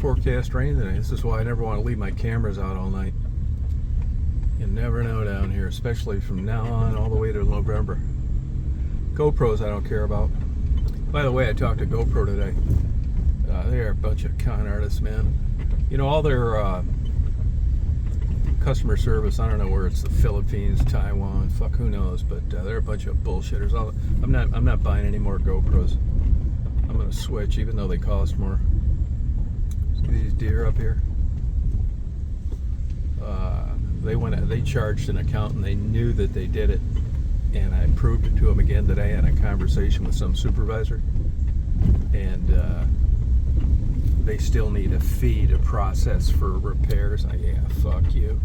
forecast rain today. This is why I never want to leave my cameras out all night. You never know down here, especially from now on all the way to November. GoPros I don't care about. By the way, I talked to GoPro today. They are a bunch of con artists, man. You know, all their customer service, I don't know where it's, the Philippines, Taiwan, fuck who knows, but they're a bunch of bullshitters. I'm not buying any more GoPros. I'm gonna switch, even though they cost more. See these deer up here? They charged an accountant. They knew that they did it, and I proved it to them again today. I had a conversation with some supervisor, and they still need a fee to process for repairs. Yeah, fuck you.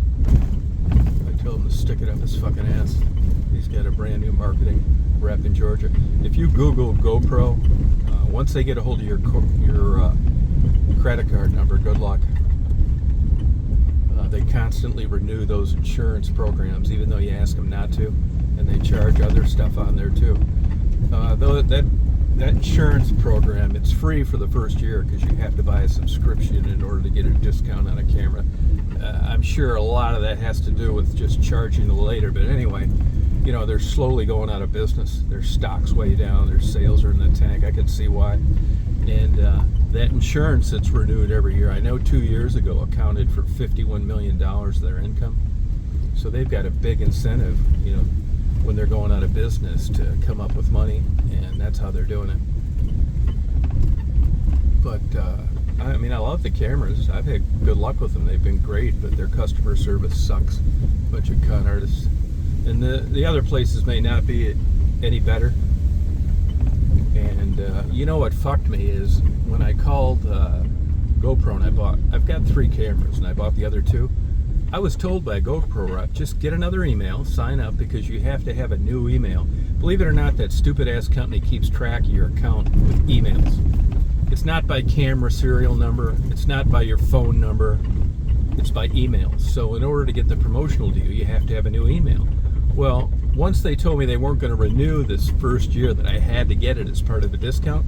I told him to stick it up his fucking ass. He's got a brand new marketing rep in Georgia. If you Google GoPro, once they get a hold of your credit card number, good luck. They constantly renew those insurance programs, even though you ask them not to, and they charge other stuff on there too. Though that insurance program, it's free for the first year because you have to buy a subscription in order to get a discount on a camera. I'm sure a lot of that has to do with just charging later, but anyway, you know, they're slowly going out of business. Their stock's way down, their sales are in the tank. I can see why. And that insurance that's renewed every year, I know 2 years ago accounted for $51 million of their income. So they've got a big incentive, you know, when they're going out of business to come up with money, and that's how they're doing it. But I mean, I love the cameras. I've had good luck with them. They've been great, but their customer service sucks. Bunch of con artists. And the other places may not be any better. And you know what fucked me is when I called GoPro and I've got 3 cameras and I bought the other 2. I was told by a GoPro rep, just get another email, sign up, because you have to have a new email. Believe it or not, that stupid ass company keeps track of your account with emails. It's not by camera serial number, it's not by your phone number, it's by emails. So in order to get the promotional deal, you have to have a new email. Well, once they told me they weren't going to renew this first year, that I had to get it as part of the discount,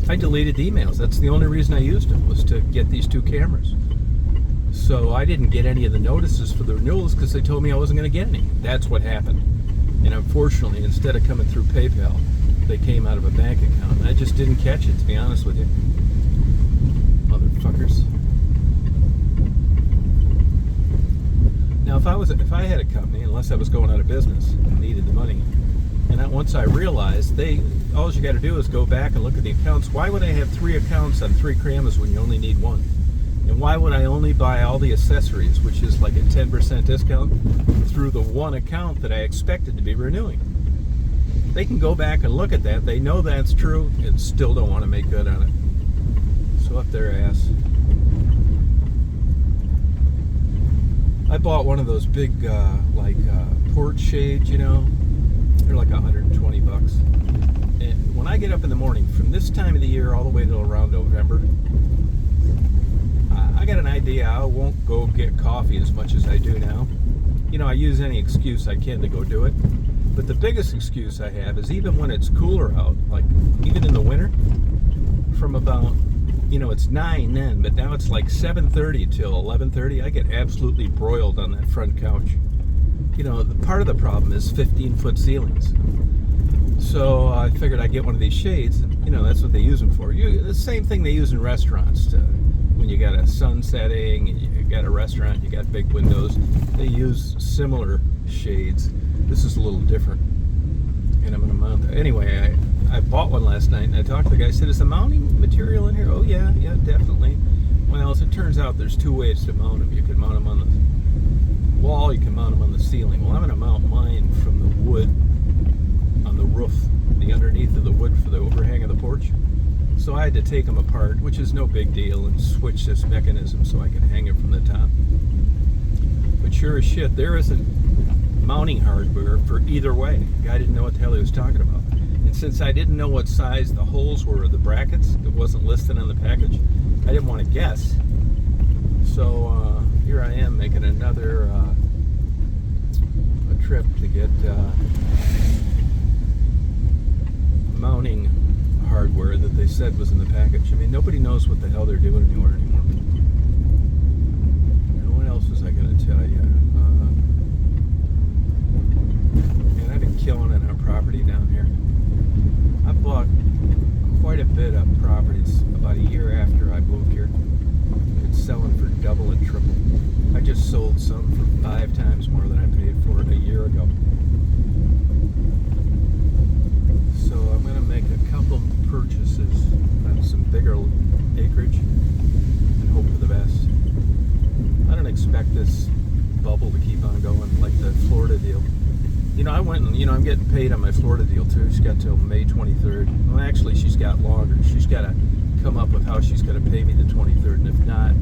I deleted the emails. That's the only reason I used them, was to get these 2 cameras. So I didn't get any of the notices for the renewals because they told me I wasn't going to get any. That's what happened. And unfortunately, instead of coming through PayPal, they came out of a bank account. And I just didn't catch it, to be honest with you. Motherfuckers. Now, if I had a company, unless I was going out of business and needed the money, and once I realized all you got to do is go back and look at the accounts. Why would I have 3 accounts on 3 cameras when you only need 1? And why would I only buy all the accessories, which is like a 10% discount, through the 1 account that I expected to be renewing? They can go back and look at that. They know that's true and still don't want to make good on it. So up their ass. I bought one of those big, porch shades, you know. They're like $120. And when I get up in the morning, from this time of the year all the way till around November, I got an idea. I won't go get coffee as much as I do now. You know, I use any excuse I can to go do it. But the biggest excuse I have is even when it's cooler out, like even in the winter, from about, you know, it's 9 then, but now it's like 7:30 till 11:30, I get absolutely broiled on that front couch. You know, part of the problem is 15-foot ceilings. So I figured I'd get one of these shades. You know, that's what they use them for. The same thing they use in restaurants when you got a sun setting and you got a restaurant, you got big windows. They use similar shades. This is a little different, and I'm going to mount that. Anyway, I bought one last night, and I talked to the guy. I said, is the mounting material in here? Oh, yeah, definitely. Well, as it turns out, there's 2 ways to mount them. You can mount them on the wall, you can mount them on the ceiling. Well, I'm going to mount mine from the wood on the roof, the underneath of the wood for the overhang of the porch. So I had to take them apart, which is no big deal, and switch this mechanism so I can hang it from the top. But sure as shit, there isn't mounting hardware for either way. The guy didn't know what the hell he was talking about. And since I didn't know what size the holes were of the brackets, it wasn't listed on the package, I didn't want to guess. So here I am making another a trip to get mounting hardware that they said was in the package. I mean, nobody knows what the hell they're doing anymore. And what else was I going to tell you? Man, I've been killing it on property down here. I bought quite a bit of properties about a year after I moved here. It's selling for double and triple. I just sold some for 5 times more than I paid for it a year ago. So I'm going to make a couple purchases on some bigger acreage and hope for the best. I don't expect this bubble to keep on going like the Florida deal. You know, I went and, I'm getting paid on my Florida deal too. She's got till May 23rd. Well, actually, she's got longer. She's got to come up with how she's going to pay me the 23rd. And if not,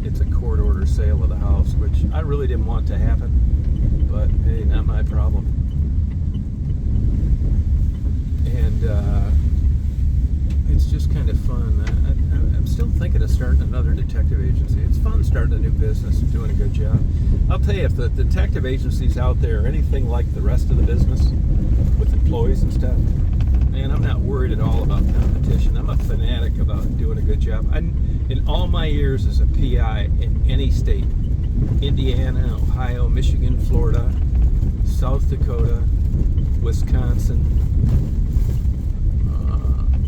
it's a court order sale of the house, which I really didn't want to happen. But hey, not my problem. And it's just kind of fun. I'm still thinking of starting another detective agency. It's fun starting a new business and doing a good job. I'll tell you, if the detective agencies out there are anything like the rest of the business with employees and stuff, man, I'm not worried at all about competition. I'm a fanatic about doing a good job. In all my years as a PI in any state, Indiana, Ohio, Michigan, Florida, South Dakota, Wisconsin,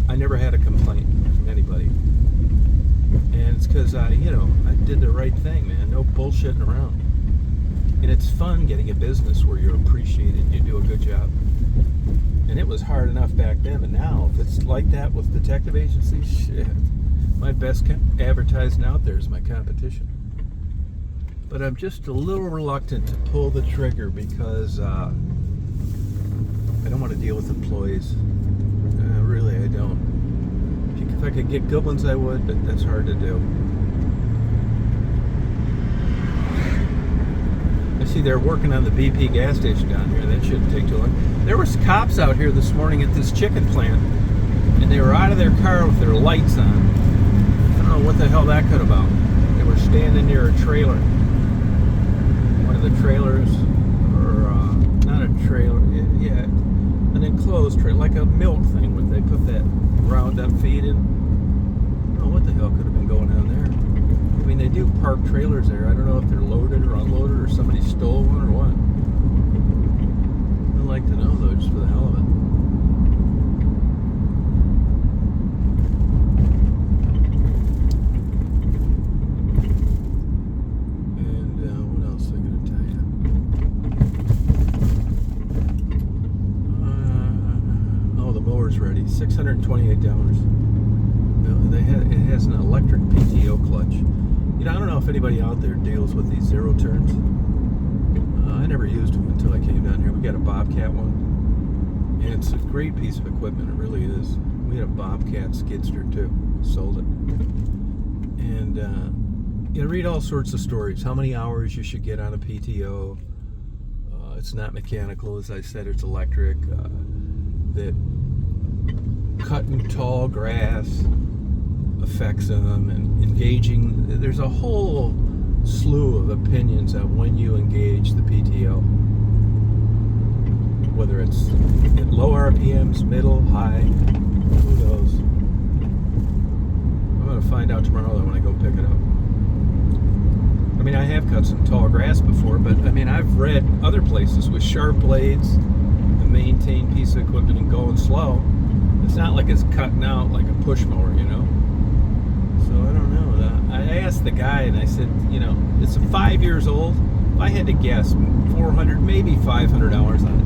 I never had a complaint from anybody. And it's because I did the right thing, man. No bullshitting around. And it's fun getting a business where you're appreciated and you do a good job. And it was hard enough back then, but now, if it's like that with detective agencies, shit. My best advertising out there is my competition. But I'm just a little reluctant to pull the trigger because I don't want to deal with employees. Really, I don't. If I could get good ones, I would, but that's hard to do. I see they're working on the BP gas station down here. That shouldn't take too long. There was cops out here this morning at this chicken plant, and they were out of their car with their lights on. I don't know what the hell that could about. They were standing near a trailer. One of the trailers, or not a trailer, yeah, an enclosed trailer, like a milk thing when they put that Roundup feed in. I don't know what the hell could have been going on there. I mean, they do park trailers there. I don't know if they're loaded or unloaded or somebody stole one or what. I'd like to know, though, just for the hell of it. And what else am I going to tell you? The mower's ready. $628. It has an electric PTO clutch. I don't know if anybody out there deals with these zero turns. I never used them until I came down here. We got a Bobcat one, and it's a great piece of equipment. It really is. We had a Bobcat skidster too. Sold it. And you read all sorts of stories. How many hours you should get on a PTO. It's not mechanical, as I said. It's electric. That cutting tall grass affects them, and engaging. There's a whole slew of opinions on when you engage the PTO, whether it's at low RPMs, middle, high, who knows. I'm going to find out tomorrow when I go pick it up. I mean, I have cut some tall grass before, but I mean, I've read other places with sharp blades, a maintained piece of equipment, and going slow. It's not like it's cutting out like a push mower, So I don't know. I asked the guy, and I said, it's 5 years old. If I had to guess, 400, maybe 500 hours on it.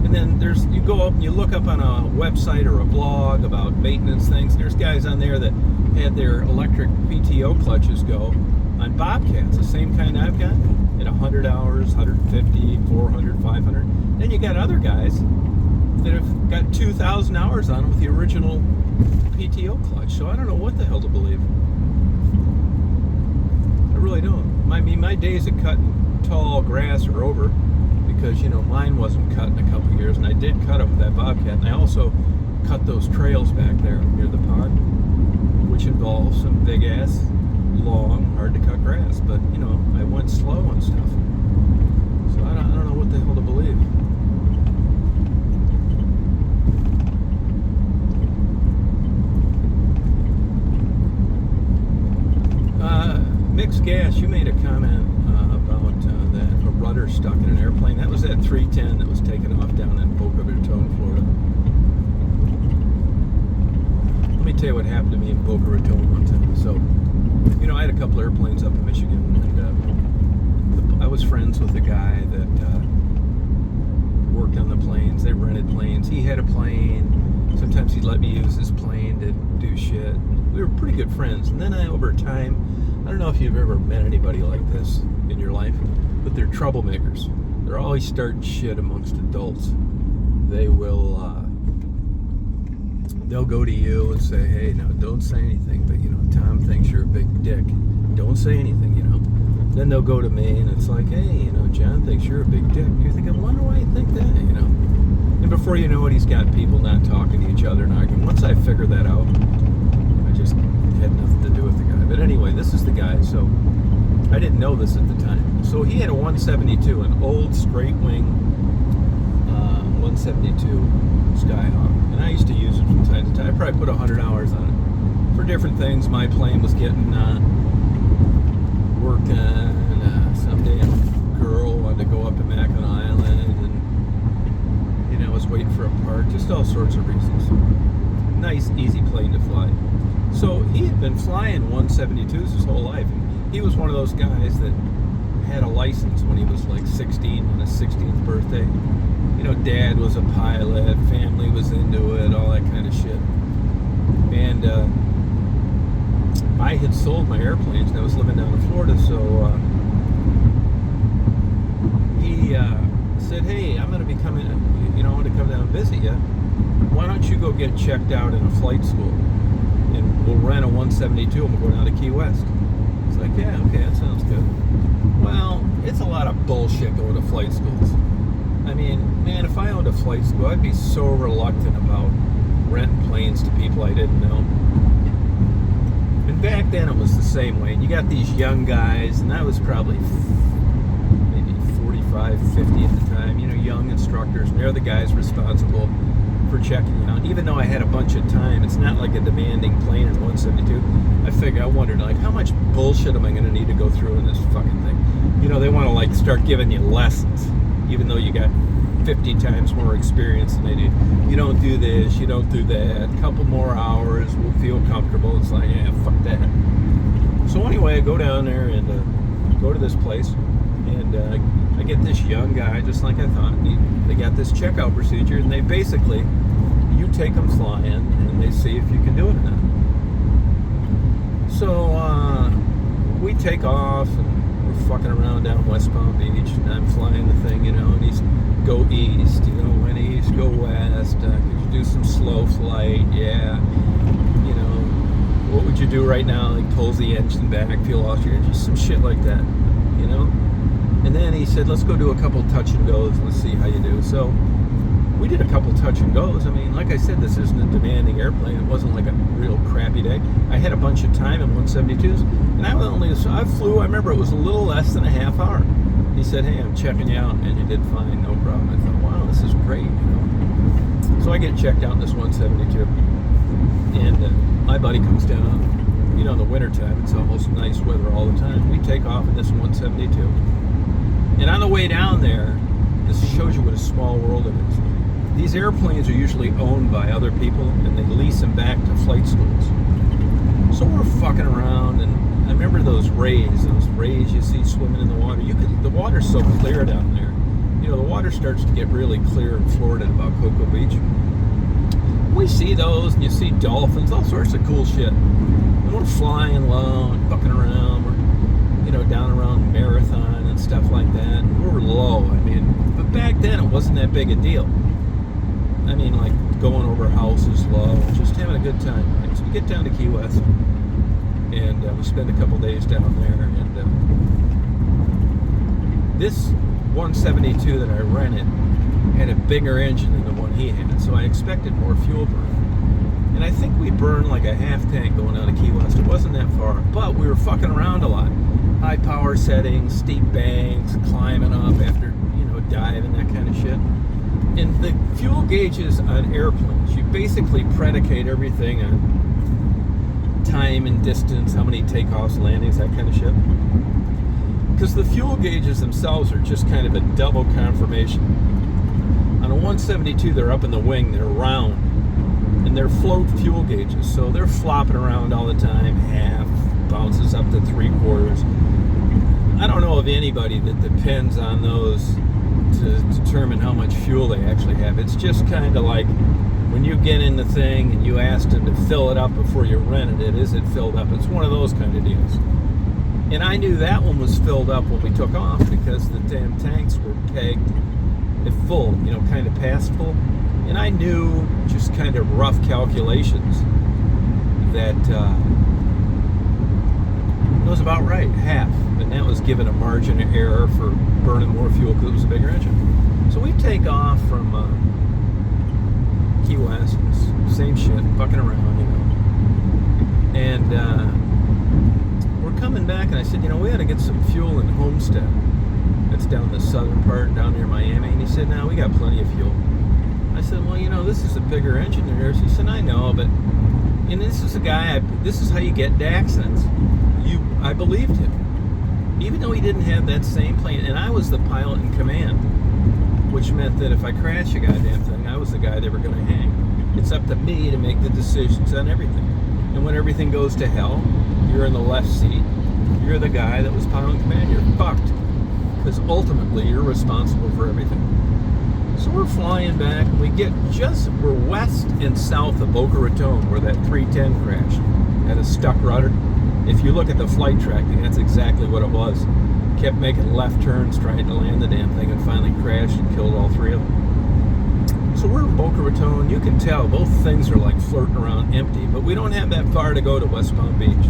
And then you go up and you look up on a website or a blog about maintenance things. There's guys on there that had their electric PTO clutches go on Bobcats, the same kind I've got, at 100 hours, 150, 400, 500. Then you got other guys that have got 2,000 hours on them with the original PTO clutch. So I don't know what the hell to believe. I really don't. I mean, my days of cutting tall grass are over because, mine wasn't cut in a couple of years, and I did cut it with that Bobcat. And I also cut those trails back there near the pond, which involves some big-ass, long, hard-to-cut grass. But, I went slow and stuff. So I don't know what the hell to believe. Cash, you made a comment about that a rudder stuck in an airplane. That was that 310 that was taken off down in Boca Raton, Florida. Let me tell you what happened to me in Boca Raton one time. So, I had a couple airplanes up in Michigan, and I was friends with a guy that worked on the planes. They rented planes. He had a plane. Sometimes he'd let me use his plane to do shit. We were pretty good friends. And then over time, I don't know if you've ever met anybody like this in your life, but they're troublemakers. They're always starting shit amongst adults. They will, they'll go to you and say, hey, no, don't say anything, but, Tom thinks you're a big dick. Don't say anything, Then they'll go to me and it's like, hey, John thinks you're a big dick. You're thinking, wonder why you think that, And before you know it, he's got people not talking to each other and arguing. Once I figured that out, I just had nothing to do with the guy. But anyway, this is the guy. So I didn't know this at the time. So he had a 172, an old straight wing 172 Skyhawk. And I used to use it from time to time. I probably put 100 hours on it for different things. My plane was getting work on. Someday a girl wanted to go up to Mackinac Island, and I was waiting for a part. Just all sorts of reasons. Nice, easy plane to fly. So he had been flying 172s his whole life. And he was one of those guys that had a license when he was like 16 on his 16th birthday. Dad was a pilot, family was into it, all that kind of shit. And I had sold my airplanes and I was living down in Florida, so he said, hey, I'm going to be coming, I want to come down and visit you. Why don't you go get checked out in a flight school? And we'll rent a 172 and we'll go down to Key West. It's like, yeah, okay, that sounds good. Well, it's a lot of bullshit going to flight schools. I mean, man, if I owned a flight school, I'd be so reluctant about renting planes to people I didn't know. And back then it was the same way. You got these young guys, and I was probably maybe 45, 50 at the time, young instructors, and they're the guys responsible for checking you out. Even though I had a bunch of time, it's not like a demanding plane in 172. I wondered, how much bullshit am I going to need to go through in this fucking thing? They want to, start giving you lessons, even though you got 50 times more experience than they do. You don't do this, you don't do that. A couple more hours, we'll feel comfortable. It's like, yeah, fuck that. So anyway, I go down there and go to this place, and I get this young guy, just like I thought. They got this checkout procedure, and they basically, you take them flying, and they see if you can do it or not. So we take off, and we're fucking around down West Palm Beach, and I'm flying the thing, and he's go east, when east, go west, could you do some slow flight? Yeah. What would you do right now? Pulls the engine back, peel off your engine, some shit like that, And then he said, let's go do a couple touch and goes, let's see how you do. So we did a couple touch and goes. I mean, like I said, this isn't a demanding airplane. It wasn't like a real crappy day. I had a bunch of time in 172s, and I flew, I remember it was a little less than a half hour. He said, hey, I'm checking you out, and you did fine, no problem. I thought, wow, this is great, So I get checked out in this 172, and my buddy comes down. In the wintertime, it's almost nice weather all the time. We take off in this 172. And on the way down there, this shows you what a small world it is. These airplanes are usually owned by other people, and they lease them back to flight schools. So we're fucking around, and I remember those rays you see swimming in the water. The water's so clear down there. The water starts to get really clear in Florida at about Cocoa Beach. We see those, and you see dolphins, all sorts of cool shit. And we're flying low and fucking around. We're, down around Marathon and stuff like that. And we're low, but back then it wasn't that big a deal. Going over houses low, just having a good time. Right? So we get down to Key West, and we spend a couple days down there. And this 172 that I rented had a bigger engine than the one he had, so I expected more fuel burn. And I think we burned like a half tank going out of Key West. It wasn't that far, but we were fucking around a lot. High power settings, steep banks, climbing up after, diving, that kind of shit. And the fuel gauges on airplanes, you basically predicate everything on time and distance, how many takeoffs, landings, that kind of shit. because the fuel gauges themselves are just kind of a double confirmation. On a 172, they're up in the wing, they're round, and they're float fuel gauges, so they're flopping around all the time. Half bounces up to 3/4. I don't know of anybody that depends on those to determine how much fuel they actually have. It's just kind of like when you get in the thing and you asked them to fill it up before you rented it, is it filled up? It's one of those kind of deals. And I knew that one was filled up when we took off because the damn tanks were pegged at full, kind of past full. And I knew, just kind of rough calculations, that it was about right, half. And that was given a margin of error for burning more fuel because it was a bigger engine. So we take off from Key West, same shit, fucking around, And we're coming back, and I said, we ought to get some fuel in Homestead. That's down the southern part, down near Miami. And he said, no, we got plenty of fuel. I said, well, this is a bigger engine than yours. He said, I know, but, this is a guy, this is how you get into accidents. I believed him. Even though he didn't have that same plane, and I was the pilot in command, which meant that if I crashed a goddamn thing, I was the guy they were going to hang. It's up to me to make the decisions on everything. And when everything goes to hell, you're in the left seat, you're the guy that was pilot in command, you're fucked. Because ultimately, you're responsible for everything. So we're flying back, and we're west and south of Boca Raton, where that 310 crashed. Had a stuck rudder. If you look at the flight tracking, that's exactly what it was. Kept making left turns trying to land the damn thing, and finally crashed and killed all three of them. So we're in Boca Raton. You can tell both things are like flirting around empty, but we don't have that far to go to West Palm Beach,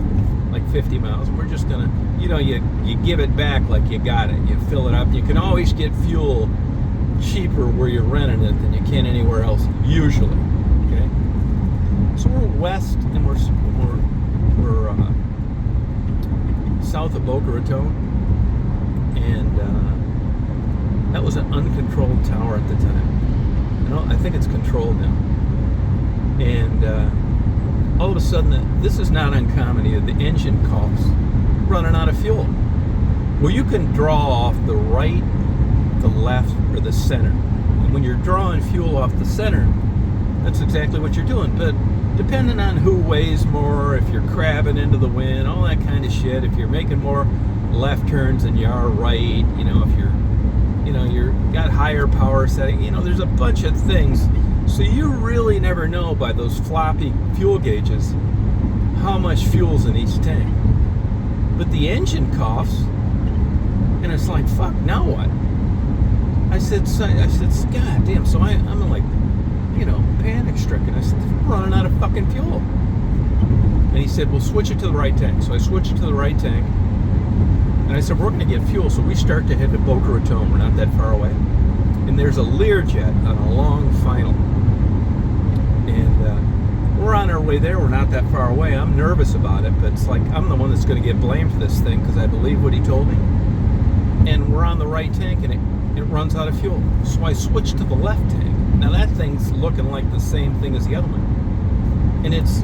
like 50 miles. And we're just gonna, you give it back like you got it. You fill it up. You can always get fuel cheaper where you're renting it than you can anywhere else, usually. Okay. So we're west, and we're south of Boca Raton, and that was an uncontrolled tower at the time. I think it's controlled now. And all of a sudden, this is not uncommon either. The engine coughs, running out of fuel. Well, you can draw off the right, the left, or the center. And when you're drawing fuel off the center, that's exactly what you're doing. But depending on who weighs more, if you're crabbing into the wind, all that kind of shit, if you're making more left turns than you are right, if you're got higher power setting, there's a bunch of things. So you really never know by those floppy fuel gauges how much fuel's in each tank. But the engine coughs, and it's like, fuck, now what? I said, God damn. So I'm like, panic stricken. I said, we're running out of fucking fuel. And he said, well, switch it to the right tank. So I switched it to the right tank. And I said, we're going to get fuel. So we start to head to Boca Raton. We're not that far away. And there's a Learjet on a long final. And we're on our way there. We're not that far away. I'm nervous about it, but it's like I'm the one that's going to get blamed for this thing because I believe what he told me. And we're on the right tank, and it runs out of fuel. So I switched to the left tank. Now that thing's looking like the same thing as the other one. And it's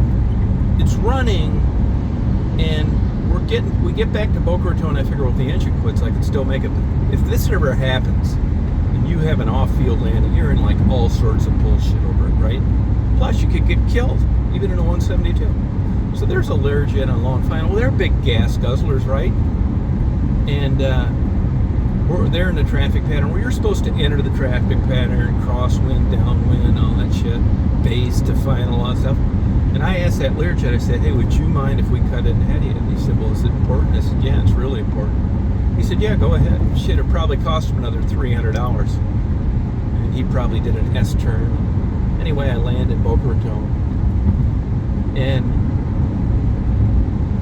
running, and we get back to Boca Raton. I figure, well, if the engine quits, I can still make it. If this ever happens, and you have an off-field landing, you're in like all sorts of bullshit over it, right? Plus, you could get killed, even in a 172. So there's a Learjet on long final. Well, they're big gas guzzlers, right? And they're in the traffic pattern where you're supposed to enter the traffic pattern, crosswind, downwind, all that shit, base to final, all that stuff. And I asked that Learjet, I said, hey, would you mind if we cut in ahead of you? And he said, well, is it important? I said, yeah, it's really important. He said, yeah, go ahead. Shit, it probably cost him another $300. And he probably did an S-turn. Anyway, I landed in Boca Raton. And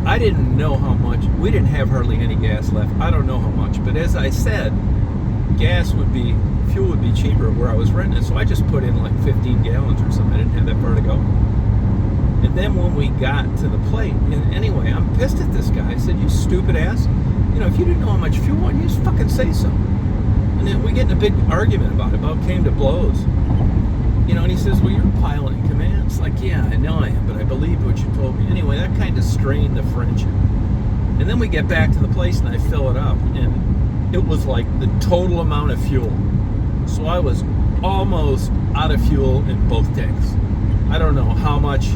I didn't know how much. We didn't have hardly any gas left. I don't know how much. But as I said, fuel would be cheaper where I was renting it. So I just put in like 15 gallons or something. I didn't have that far to go. And then when we got to the plate, and anyway, I'm pissed at this guy. I said, you stupid ass. If you didn't know how much fuel on, you just fucking say so. And then we get in a big argument about it. About came to blows. And he says, well, you're a pilot in command. It's like, yeah, I know I am, but I believe what you told me. Anyway, that kind of strained the friendship. And then we get back to the place and I fill it up, and it was like the total amount of fuel. So I was almost out of fuel in both tanks. I don't know how much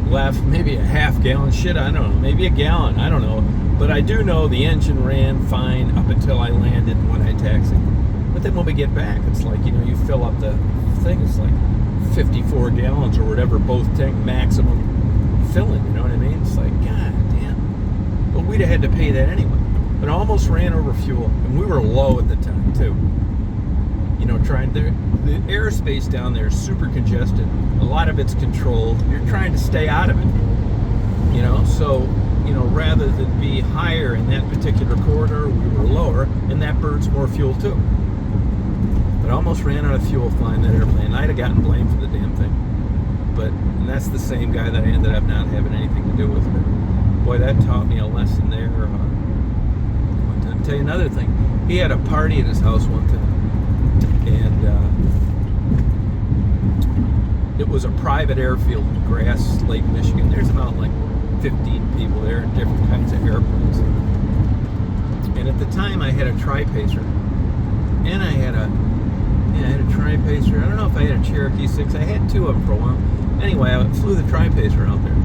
left, maybe a half gallon, shit, I don't know, maybe a gallon, I don't know. But I do know the engine ran fine up until I landed when I taxied. But then when we get back, it's like, you know, you fill up the thing, it's like 54 gallons or whatever, both tank maximum filling, you know what I mean? It's like, god damn. But we'd have had to pay that anyway. But I almost ran over fuel, and we were low at the time too. You know, the airspace down there is super congested. A lot of it's controlled. You're trying to stay out of it. You know, so, you know, rather than be higher in that particular corridor, we were lower, and that burns more fuel too. But I almost ran out of fuel flying that airplane. I'd have gotten blamed for the damn thing. But and that's the same guy that I ended up not having anything to do with. But boy, that taught me a lesson there. I'll tell you another thing. He had a party at his house one time. And it was a private airfield in Grass Lake, Michigan. There's about like 15 people there in different kinds of airplanes. And at the time I had a Tri-Pacer. And I had a Tri-Pacer. I don't know if I had a Cherokee 6. I had two of them for a while. Anyway, I flew the Tri-Pacer out there.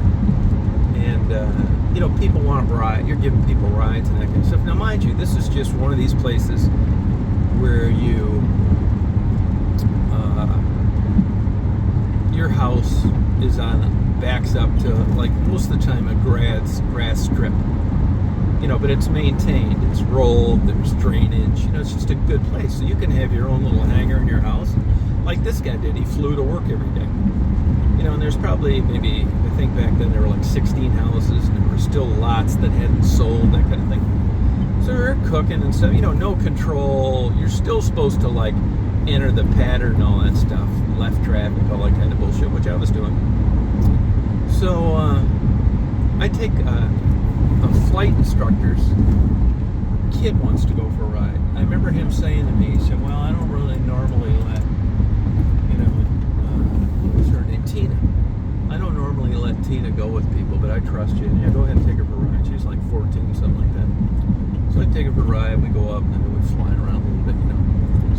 And, you know, people want to ride. You're giving people rides and that kind of stuff. Now, mind you, this is just one of these places where your house is backs up to, like, most of the time a grass strip. You know, but it's maintained, it's rolled, there's drainage, you know, it's just a good place. So you can have your own little hangar in your house. Like this guy did, he flew to work every day. You know, and there's probably maybe, I think back then there were like 16 houses, and there were still lots that hadn't sold, that kind of thing. So they're cooking and stuff, you know, no control. You're still supposed to, like, enter the pattern and all that stuff, left traffic, all that kind of bullshit, which I was doing. So I take a flight instructor's kid wants to go for a ride. I remember him saying to me, he said, well, I don't really normally let, you know, what was her name? Tina. I don't normally let Tina go with people, but I trust you. Yeah, go ahead and take her for a ride. She's like 14, something like that. So I take her for a ride, we go up, and then we fly around a little bit, you know.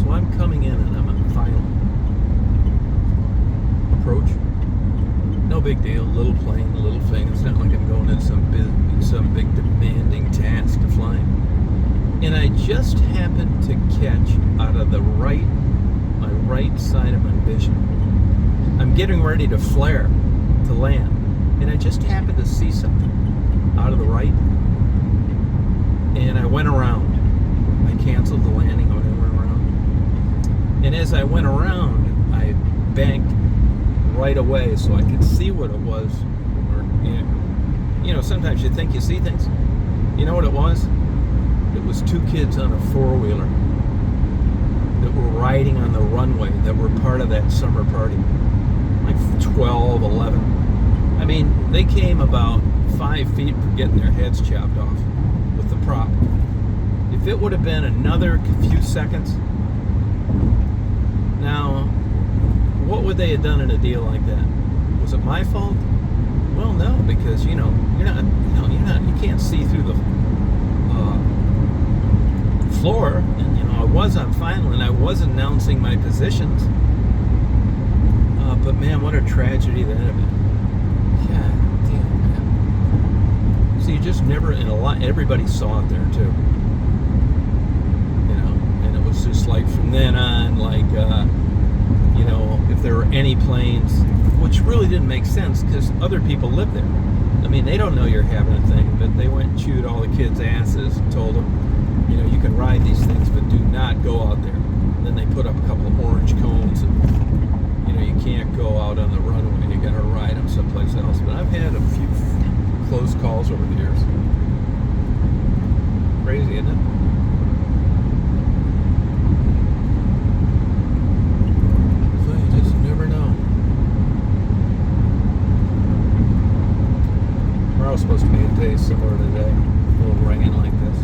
So I'm coming in, and I'm on final approach. No big deal, little plane, little thing. It's not like I'm going in some big demanding task to flying. And I just happened to catch out of my right side of my vision. I'm getting ready to flare, to land. And I just happened to see something out of the right. And I went around. I canceled the landing, I went around. And as I went around, I banked right away so I could see what it was. You know, sometimes you think you see things. You know what it was? It was two kids on a four-wheeler that were riding on the runway that were part of that summer party. Like 12, 11. I mean, they came about 5 feet from getting their heads chopped off with the prop. If it would have been another few seconds, now, what would they have done in a deal like that? Was it my fault? Well, no, because, you know, you can't see through the floor. And, you know, I was on final and I was announcing my positions. But man, what a tragedy that would have been. God damn, man. So you just never, everybody saw it there too. You know, and it was just like from then on, like, you know, if there were any planes, which really didn't make sense because other people live there. I mean, they don't know you're having a thing, but they went and chewed all the kids' asses and told them, you know, you can ride these things, but do not go out there. And then they put up a couple of orange cones and, you know, you can't go out on the runway. You got to ride them someplace else. But I've had a few close calls over the years. Crazy, isn't it? Tomorrow's supposed to be a day similar to today, a little ringing like this.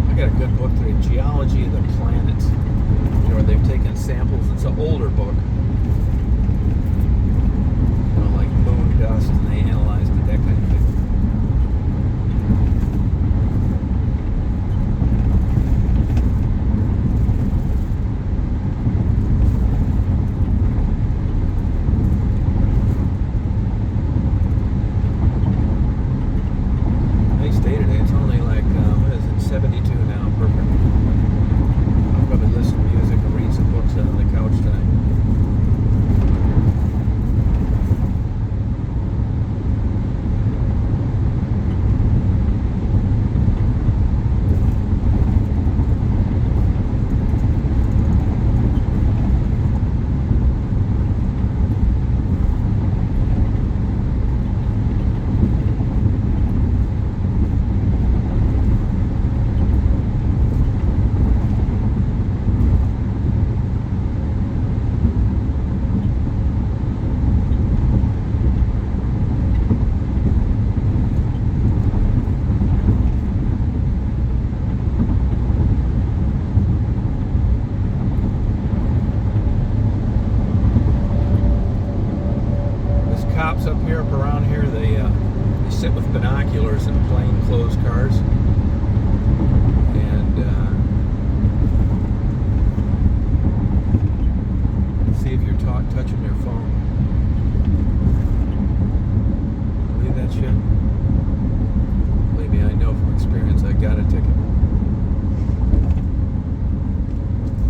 I got a good book today, Geology of the Planets, you know, where they've taken samples. It's an older binoculars in plain-clothes cars. And see if you're touching your phone. Believe that shit? Believe me, I know from experience. I got a ticket.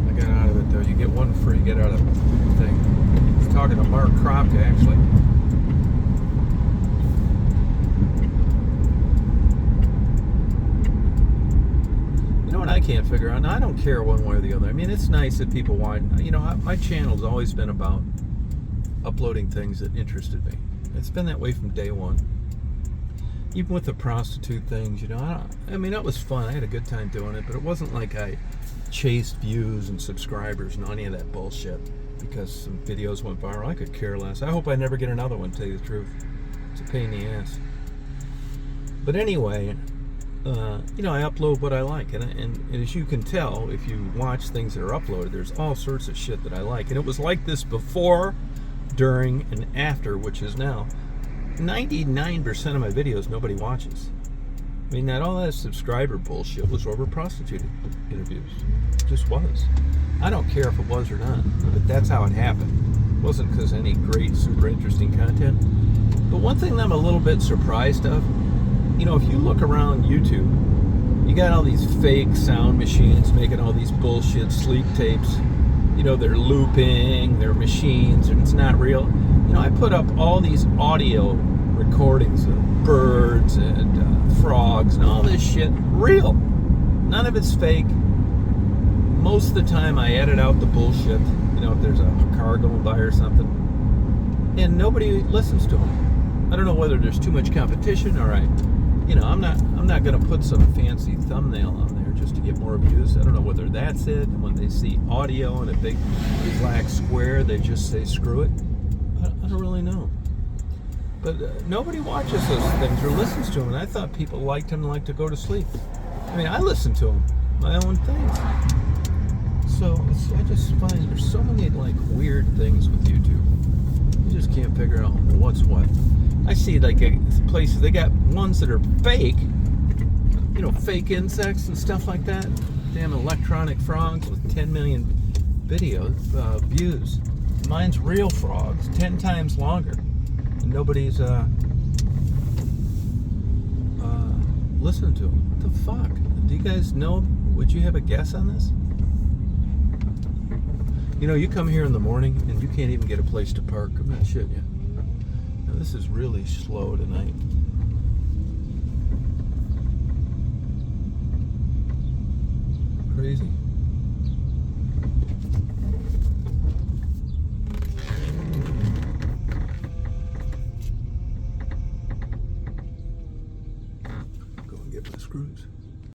I got out of it though. You get one free, get out of the thing. I was talking to Mark Kropka actually. I can't figure out, and I don't care one way or the other. I mean, it's nice that people want, my channel's always been about uploading things that interested me. It's been that way from day one. Even with the prostitute things, I mean, that was fun. I had a good time doing it, but it wasn't like I chased views and subscribers and any of that bullshit because some videos went viral. I could care less. I hope I never get another one, to tell you the truth. It's a pain in the ass. But anyway, I upload what I like, and as you can tell, if you watch things that are uploaded, there's all sorts of shit that I like, and it was like this before, during, and after, which is now 99% of my videos nobody watches. I mean, not all that subscriber bullshit was over prostitute interviews. It just was. I don't care if it was or not, but that's how it happened. It wasn't because any great, super interesting content. But one thing that I'm a little bit surprised of, if you look around YouTube, you got all these fake sound machines making all these bullshit sleep tapes. They're looping, they're machines, and it's not real. I put up all these audio recordings of birds and frogs and all this shit. Real. None of it's fake. Most of the time I edit out the bullshit, if there's a car going by or something. And nobody listens to them. I don't know whether there's too much competition or I'm not going to put some fancy thumbnail on there just to get more views. I don't know whether that's it. When they see audio in a big black square, they just say screw it. I don't really know. But nobody watches those things or listens to them, and I thought people liked them and liked to go to sleep. I mean, I listen to them, my own things. So I just find there's so many weird things with YouTube. You just can't figure out what's what. I see places, they got ones that are fake, fake insects and stuff like that. Damn electronic frogs with 10 million views. Mine's real frogs, 10 times longer. And nobody's listening to them. What the fuck? Do you guys know? Would you have a guess on this? You come here in the morning and you can't even get a place to park. I'm not shitting you. Now, this is really slow tonight. Crazy.